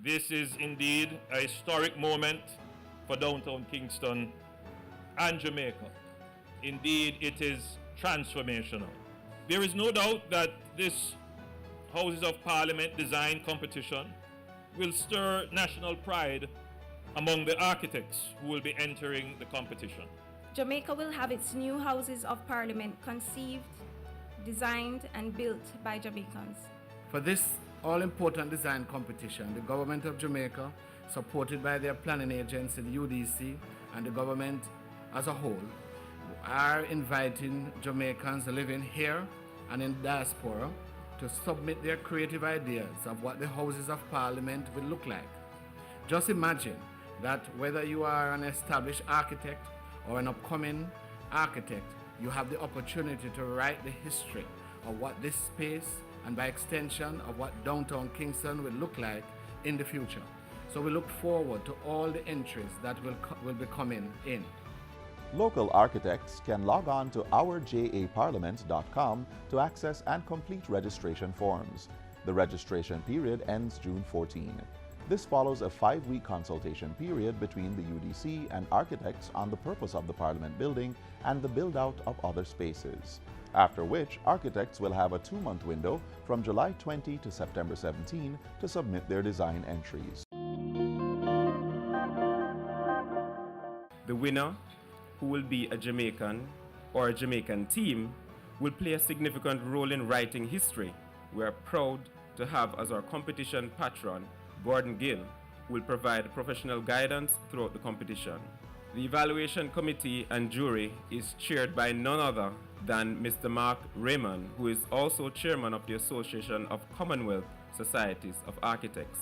This is indeed a historic moment for downtown Kingston and Jamaica. Indeed, it is transformational. There is no doubt that this Houses of Parliament design competition will stir national pride among the architects who will be entering the competition. Jamaica will have its new Houses of Parliament conceived, designed and built by Jamaicans. For this all-important design competition, the government of Jamaica, supported by their planning agency, the UDC, and the government as a whole, are inviting Jamaicans living here and in diaspora to submit their creative ideas of what the Houses of Parliament will look like. Just imagine that whether you are an established architect or an upcoming architect, you have the opportunity to write the history of what this space and by extension of what downtown Kingston will look like in the future. So we look forward to all the entries that will be coming in. Local architects can log on to ourjaparliament.com to access and complete registration forms. The registration period ends June 14. This follows a 5-week consultation period between the UDC and architects on the purpose of the Parliament building and the build-out of other spaces. After which, architects will have a 2-month window from July 20 to September 17 to submit their design entries. The winner, who will be a Jamaican or a Jamaican team, will play a significant role in writing history. We are proud to have as our competition patron Gordon Gill, who will provide professional guidance throughout the competition. The evaluation committee and jury is chaired by none other than Mr. Mark Raymond, who is also chairman of the Association of Commonwealth Societies of Architects.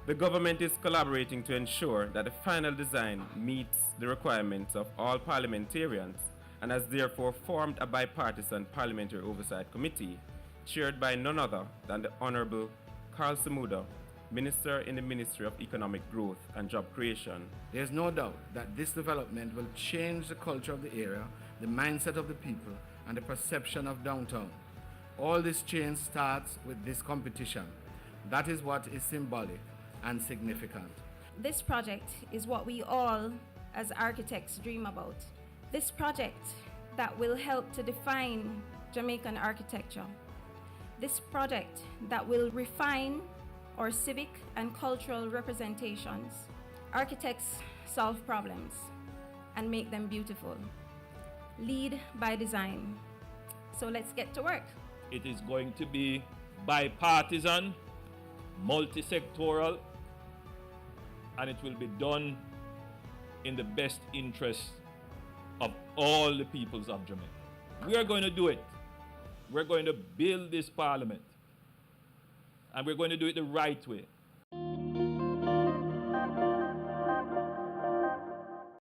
The government is collaborating to ensure that the final design meets the requirements of all parliamentarians and has therefore formed a bipartisan parliamentary oversight committee chaired by none other than the Honorable Carl Samuda, Minister in the Ministry of Economic Growth and Job Creation. There is no doubt that this development will change the culture of the area, the mindset of the people, and the perception of downtown. All this change starts with this competition. That is what is symbolic and significant. This project is what we all as architects dream about. This project that will help to define Jamaican architecture. This project that will refine our civic and cultural representations. Architects solve problems and make them beautiful. Lead by design. So let's get to work. It is going to be bipartisan, multi-sectoral, and it will be done in the best interest of all the peoples of Jamaica. We are going to do it. We're going to build this parliament. And we're going to do it the right way.